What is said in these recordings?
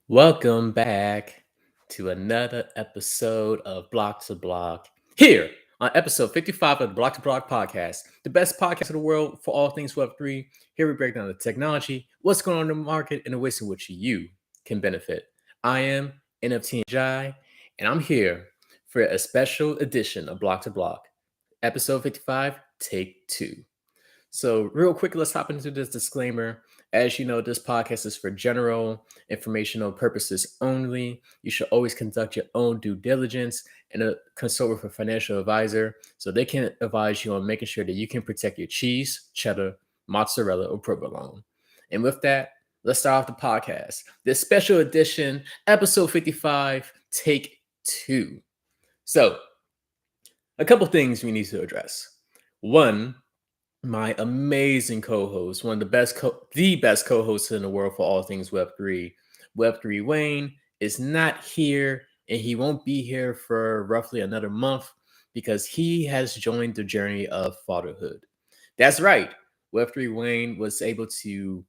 Welcome back to another episode of Block to Block. Here on episode 55 of the Block to Block podcast, the best podcast in the world for all things Web3. Here we break down the technology, what's going on in the market, and the ways in which you can benefit. I am NFT and Jai, and I'm here for a special edition of Block to Block, episode 55, take two. So, real quick, let's hop into this disclaimer. As you know, this podcast is for general informational purposes only. You should always conduct your own due diligence and consult with a financial advisor so they can advise you on making sure that you can protect your cheese, cheddar, mozzarella, or provolone. And with that, let's start off the podcast. This special edition, episode 55, take two. So, a couple things we need to address. One, my amazing co-host, one of the best co-hosts in the world for all things Web3. Web3 Wayne is not here, and he won't be here for roughly another month because he has joined the journey of fatherhood. That's right. Web3 Wayne was able to,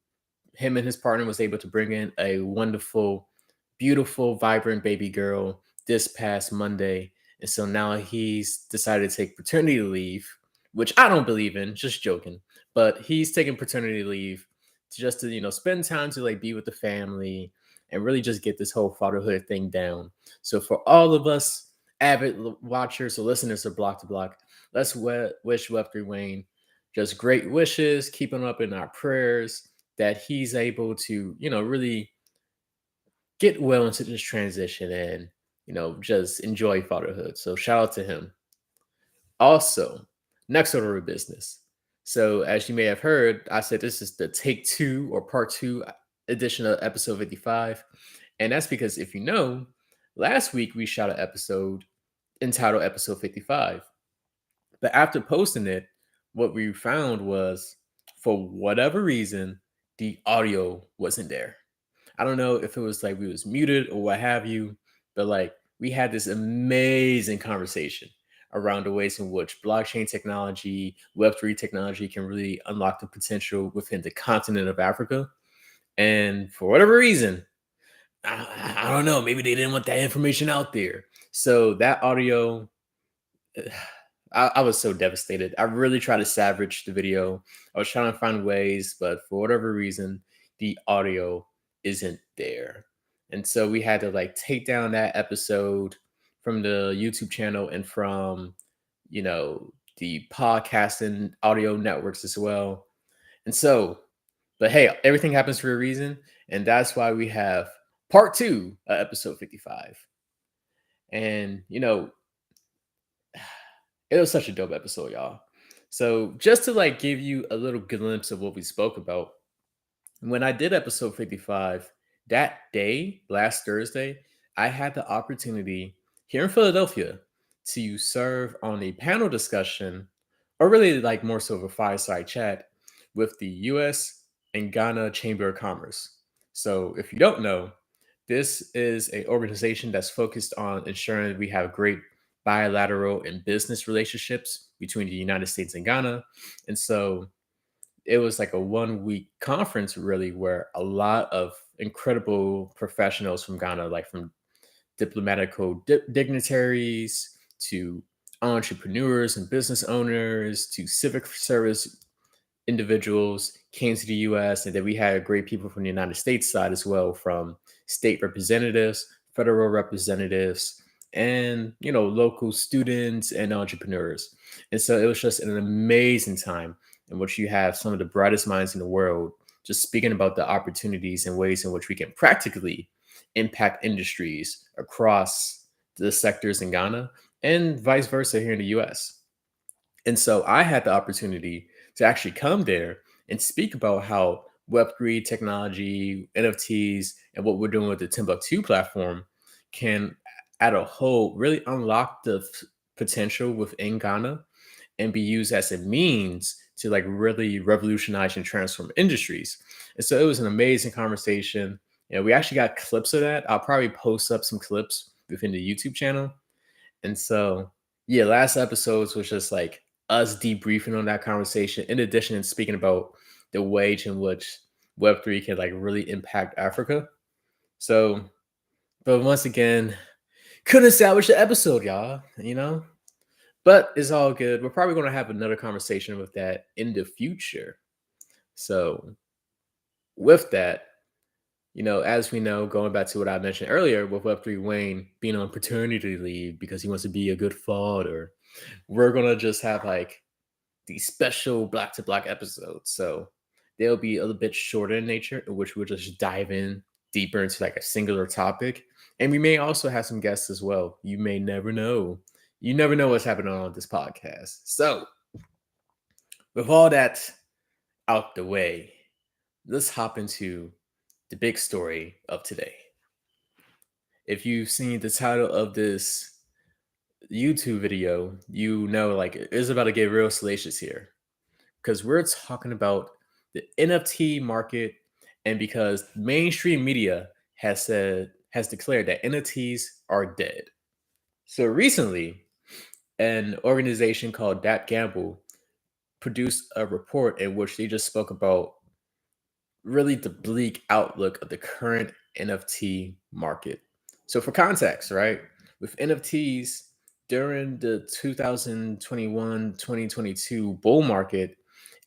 him and his partner was able to bring in a wonderful, beautiful, vibrant baby girl this past Monday. And so now he's decided to take paternity leave, which I don't believe in, just joking. But he's taking paternity leave to spend time to like be with the family and really just get this whole fatherhood thing down. So for all of us avid watchers or listeners of Block to Block, let's wish Web3 Wayne just great wishes, keep him up in our prayers that he's able to, really get well into this transition and, just enjoy fatherhood. So shout out to him. Also, next order of business. So, as you may have heard, I said this is the take two or part two edition of episode 55. And that's because if you know, last week we shot an episode entitled episode 55. But after posting it, what we found was for whatever reason, the audio wasn't there. I don't know if it was like we was muted or what have you, but like we had this amazing conversation around the ways in which blockchain technology, Web3 technology can really unlock the potential within the continent of Africa. And for whatever reason, I don't know, maybe they didn't want that information out there. So that audio, I was so devastated. I really tried to salvage the video. I was trying to find ways, but for whatever reason, the audio isn't there. And so we had to like take down that episode from the YouTube channel and from, the podcast and audio networks as well. And so, but hey, everything happens for a reason. And that's why we have part two of episode 55. And, it was such a dope episode, y'all. So just to like give you a little glimpse of what we spoke about, when I did episode 55, that day, last Thursday, I had the opportunity here in Philadelphia to serve on a panel discussion, or really like more so of a fireside chat with the US and Ghana Chamber of Commerce. So if you don't know, this is an organization that's focused on ensuring we have great bilateral and business relationships between the United States and Ghana. And so it was like a 1 week conference really where a lot of incredible professionals from Ghana, like from diplomatical dignitaries to entrepreneurs and business owners to civic service individuals came to the US. And then we had great people from the United States side as well, from state representatives, federal representatives, and local students and entrepreneurs. And so it was just an amazing time in which you have some of the brightest minds in the world just speaking about the opportunities and ways in which we can practically impact industries across the sectors in Ghana and vice versa here in the US. And so I had the opportunity to actually come there and speak about how Web3 technology, NFTs, and what we're doing with the Timbuktu platform can, at a whole, really unlock the potential within Ghana and be used as a means to like really revolutionize and transform industries. And so it was an amazing conversation. We actually got clips of that. I'll probably post up some clips within the YouTube channel. And so, yeah, last episodes was just like us debriefing on that conversation, in addition to speaking about the way in which Web3 can like really impact Africa. So, but once again, couldn't establish the episode, y'all. But it's all good. We're probably going to have another conversation with that in the future. So, with that, as we know, going back to what I mentioned earlier with Web3 Wayne being on paternity leave because he wants to be a good father, we're going to just have like these special block to block episodes. So they'll be a little bit shorter in nature, in which we'll just dive in deeper into like a singular topic. And we may also have some guests as well. You may never know. You never know what's happening on this podcast. So, with all that out the way, let's hop into the big story of today. If you've seen the title of this YouTube video, like it's about to get real salacious here because we're talking about the NFT market, and because mainstream media has declared that NFTs are dead. So recently, an organization called Dat Gamble produced a report in which they just spoke about really the bleak outlook of the current NFT market. So for context, right, with NFTs during the 2021-2022 bull market,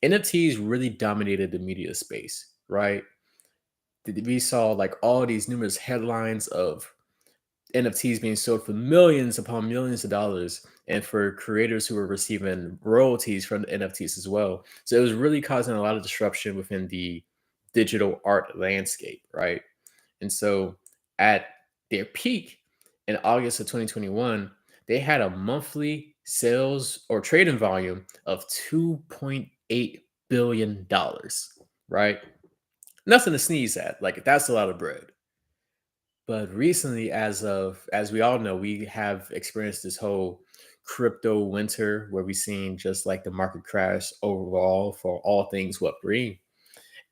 NFTs really dominated the media space, right? We saw like all these numerous headlines of NFTs being sold for millions upon millions of dollars, and for creators who were receiving royalties from the NFTs as well. So it was really causing a lot of disruption within the digital art landscape, right? And so at their peak in August of 2021, they had a monthly sales or trading volume of $2.8 billion, right? Nothing to sneeze at. Like, that's a lot of bread. But recently, as we all know, we have experienced this whole crypto winter where we've seen just like the market crash overall for all things Web3.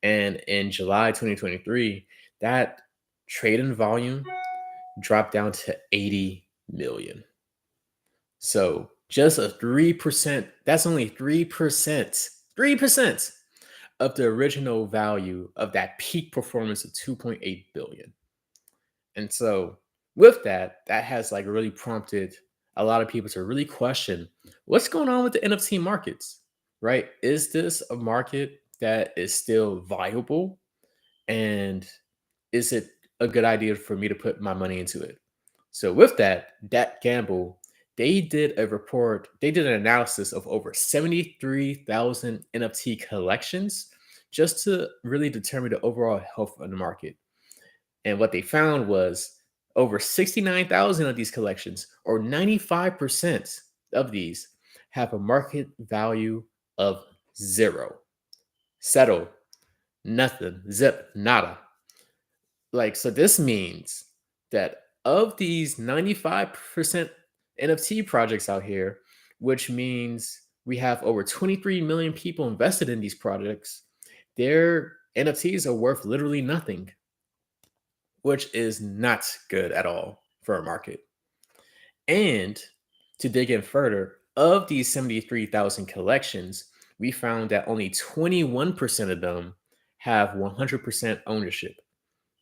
And in July 2023, that trading volume dropped down to 80 million. So just a 3%, that's only 3% of the original value of that peak performance of 2.8 billion. And so with that has like really prompted a lot of people to really question what's going on with the NFT markets, right? Is this a market that is still viable? And is it a good idea for me to put my money into it? So with that, Dat Gamble, they did an analysis of over 73,000 NFT collections just to really determine the overall health of the market. And what they found was over 69,000 of these collections, or 95% of these, have a market value of zero. Settle, nothing, zip, nada. Like, so this means that of these 95% NFT projects out here, which means we have over 23 million people invested in these projects, their NFTs are worth literally nothing, which is not good at all for a market. And to dig in further, of these 73,000 collections, we found that only 21% of them have 100% ownership,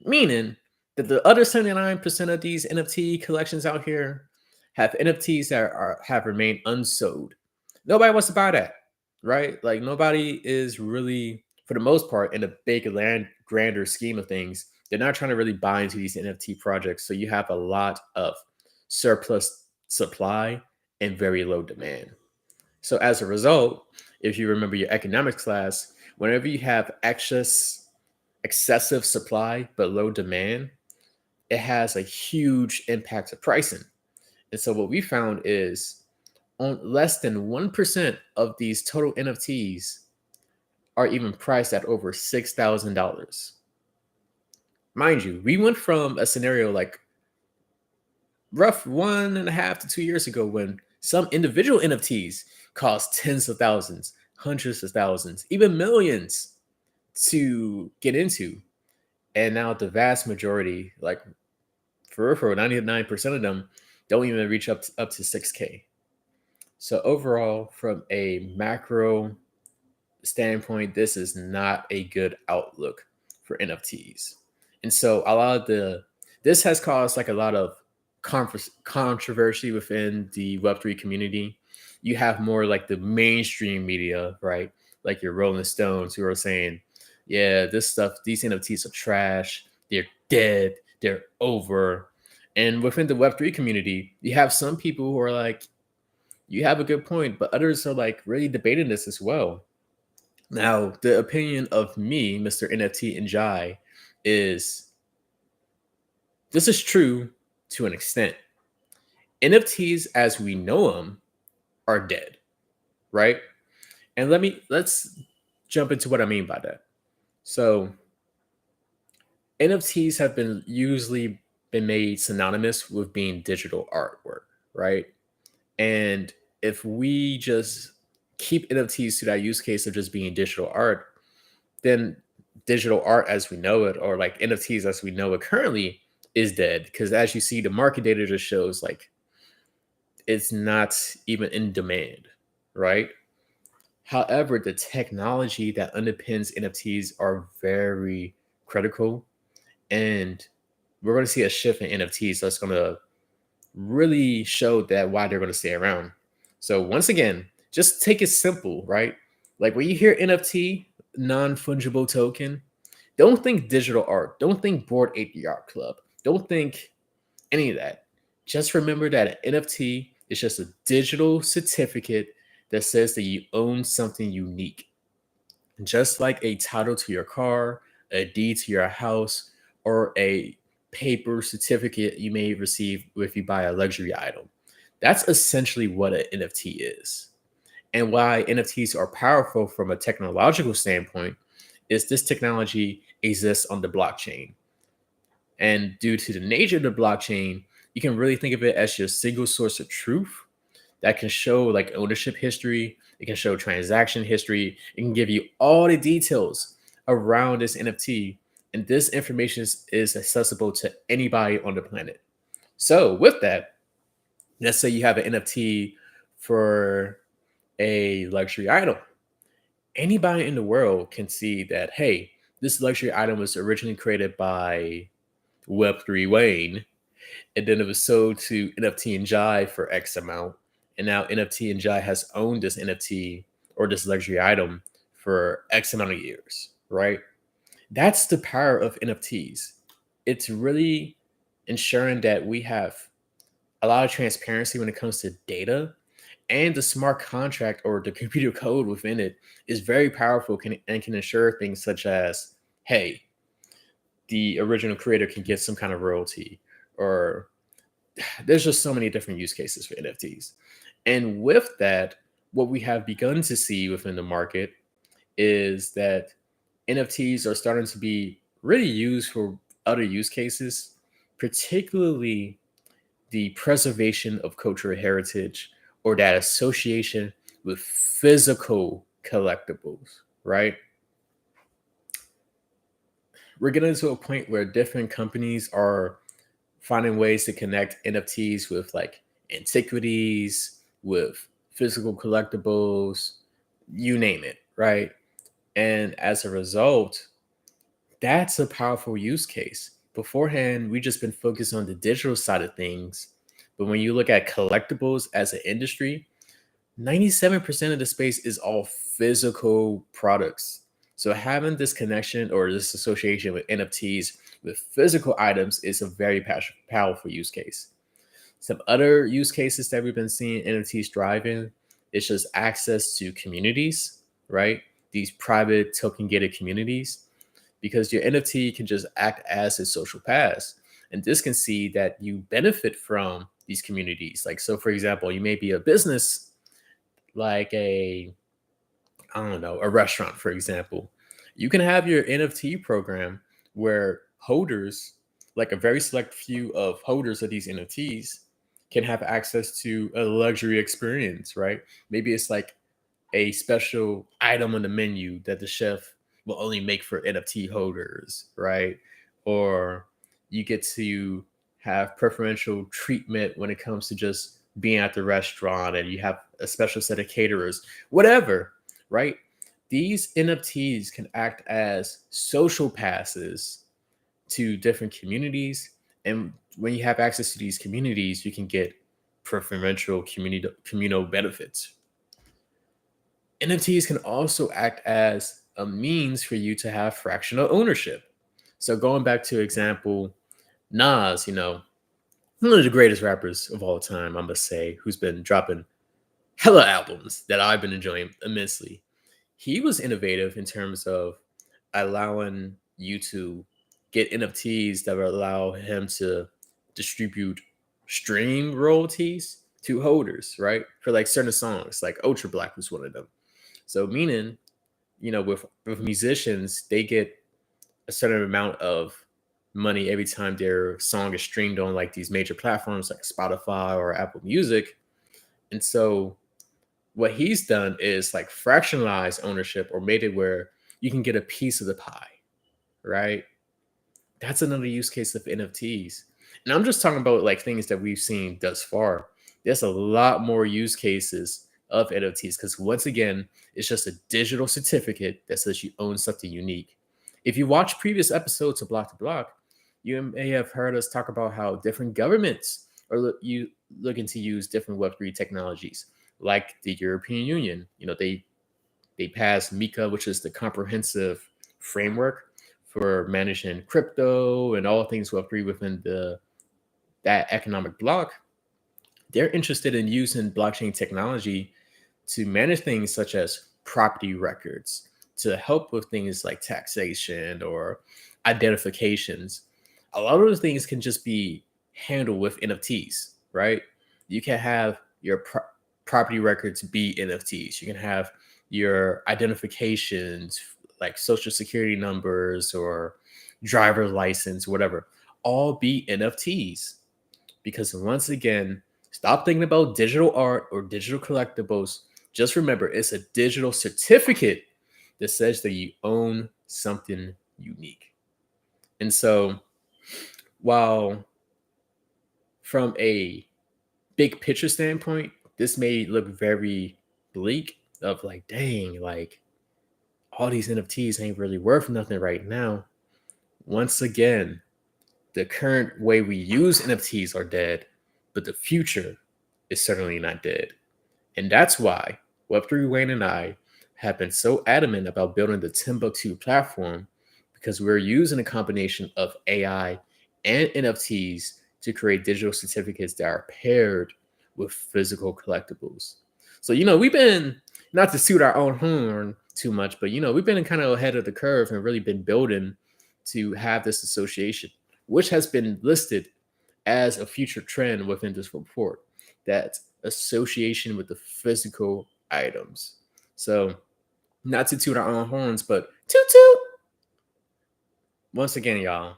meaning that the other 79% of these NFT collections out here have NFTs that have remained unsold. Nobody wants to buy that, right? Like, nobody is really, for the most part, in a big grander scheme of things, they're not trying to really buy into these NFT projects. So you have a lot of surplus supply and very low demand. So as a result, if you remember your economics class, whenever you have excessive supply but low demand, it has a huge impact to pricing. And so what we found is on less than 1% of these total NFTs are even priced at over $6,000. Mind you, we went from a scenario like rough 1.5 to 2 years ago when some individual NFTs cost tens of thousands, hundreds of thousands, even millions to get into. And now the vast majority, like for 99% of them, don't even reach up to 6K. So overall, from a macro standpoint, this is not a good outlook for NFTs. And so a lot of the This has caused like a lot of controversy within the Web3 community. You have more like the mainstream media, right? Like your Rolling Stones who are saying, yeah, this stuff, these NFTs are trash, they're dead, they're over. And within the Web3 community, you have some people who are like, you have a good point, but others are like really debating this as well. Now, the opinion of me, Mr. NFT and Jai, is this is true to an extent. NFTs as we know them are dead, right? And let's jump into what I mean by that. So NFTs have been usually been made synonymous with being digital artwork, right? And if we just keep NFTs to that use case of just being digital art, then digital art as we know it, or like NFTs as we know it currently, is dead. Because as you see, the market data just shows like it's not even in demand, right? However, the technology that underpins NFTs are very critical, and we're going to see a shift in NFTs that's going to really show that why they're going to stay around. So once again, just take it simple, right? Like when you hear NFT, non-fungible token, don't think digital art, don't think Board Ape Yacht Club, don't think any of that. Just remember that an NFT is just a digital certificate that says that you own something unique. Just like a title to your car, a deed to your house, or a paper certificate you may receive if you buy a luxury item. That's essentially what an NFT is. And why NFTs are powerful from a technological standpoint is this technology exists on the blockchain. And due to the nature of the blockchain, you can really think of it as your single source of truth that can show like ownership history, it can show transaction history, it can give you all the details around this NFT. And this information is accessible to anybody on the planet. So, with that, let's say you have an NFT for a luxury item. Anybody in the world can see that, hey, this luxury item was originally created by Web3 Wayne, and then it was sold to NFT and Jai for X amount. And now NFT and Jai has owned this NFT or this luxury item for X amount of years, right? That's the power of NFTs. It's really ensuring that we have a lot of transparency when it comes to data, and the smart contract or the computer code within it is very powerful and can ensure things such as, hey, the original creator can get some kind of royalty, or there's just so many different use cases for NFTs. And with that, what we have begun to see within the market is that NFTs are starting to be really used for other use cases, particularly the preservation of cultural heritage or that association with physical collectibles, right? We're getting to a point where different companies are finding ways to connect NFTs with like antiquities, with physical collectibles, you name it, right? And as a result, that's a powerful use case. Beforehand, we just been focused on the digital side of things. But when you look at collectibles as an industry, 97% of the space is all physical products. So having this connection or this association with NFTs with physical items is a very powerful use case. Some other use cases that we've been seeing NFTs driving is just access to communities, right? These private token gated communities, because your NFT can just act as a social pass. And this can see that you benefit from these communities. Like, so for example, you may be a business like I don't know, a restaurant, for example. You can have your NFT program where holders, like a very select few of holders of these NFTs, can have access to a luxury experience, right? Maybe it's like a special item on the menu that the chef will only make for NFT holders, right? Or you get to have preferential treatment when it comes to just being at the restaurant, and you have a special set of caterers, whatever, right? These NFTs can act as social passes to different communities And when you have access to these communities, you can get preferential communal benefits. NFTs can also act as a means for you to have fractional ownership. So going back to example, Nas, one of the greatest rappers of all time, I must say, who's been dropping hella albums that I've been enjoying immensely. He was innovative in terms of allowing you to get NFTs that would allow him to distribute stream royalties to holders, right? For like certain songs, like Ultra Black was one of them. So meaning, with musicians, they get a certain amount of money every time their song is streamed on like these major platforms like Spotify or Apple Music. And so what he's done is like fractionalized ownership or made it where you can get a piece of the pie, right? That's another use case of NFTs. And I'm just talking about like things that we've seen thus far. There's a lot more use cases of NFTs because once again, it's just a digital certificate that says you own something unique. If you watch previous episodes of Block to Block, you may have heard us talk about how different governments are looking to use different Web3 technologies, like the European Union. They passed MiCA, which is the comprehensive framework for managing crypto and all things Web3 within that economic block. They're interested in using blockchain technology to manage things such as property records, to help with things like taxation or identifications. A lot of those things can just be handled with NFTs, right? You can have your property records be NFTs. You can have your identifications like social security numbers or driver's license, whatever, all be NFTs. Because once again, stop thinking about digital art or digital collectibles. Just remember, it's a digital certificate that says that you own something unique. And so, while from a big picture standpoint, this may look very bleak of like, dang, like all these NFTs ain't really worth nothing right now. Once again, the current way we use NFTs are dead, but the future is certainly not dead. And that's why Web3 Wayne and I have been so adamant about building the Timbuktu platform because we're using a combination of AI and NFTs to create digital certificates that are paired with physical collectibles. So, we've been, not to suit our own horn too much, but, we've been kind of ahead of the curve and really been building to have this association, which has been listed as a future trend within this report, that association with the physical items. So, not to toot our own horns, but toot toot. Once again, y'all,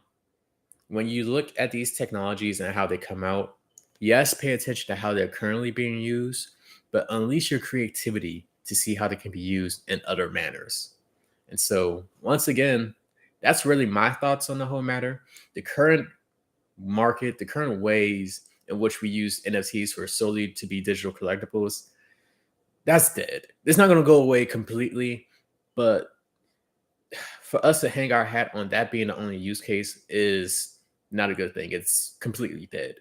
when you look at these technologies and how they come out, yes, pay attention to how they're currently being used, but unleash your creativity to see how they can be used in other manners. And so, once again, that's really my thoughts on the whole matter. The current market, the current ways in which we use NFTs for solely to be digital collectibles, that's dead. It's not going to go away completely, but for us to hang our hat on that being the only use case is not a good thing. It's completely dead.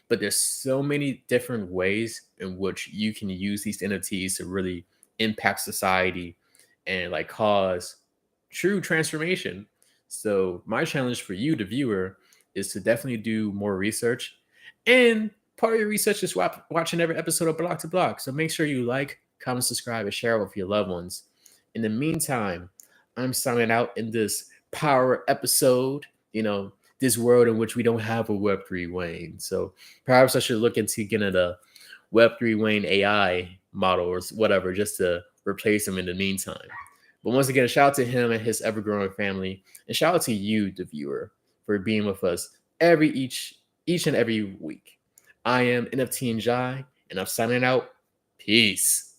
But there's so many different ways in which you can use these NFTs to really impact society and like cause true transformation. So my challenge for you, the viewer, is to definitely do more research. And part of your research is watching every episode of Block to Block. So make sure you like, comment, subscribe, and share with your loved ones. In the meantime, I'm signing out in this power episode, this world in which we don't have a Web3 Wayne. So perhaps I should look into getting a Web3 Wayne AI model or whatever just to replace him in the meantime. But once again, shout out to him and his ever-growing family. And shout out to you, the viewer, for being with us each and every week. I am NFT and Jai, and I'm signing out. Peace.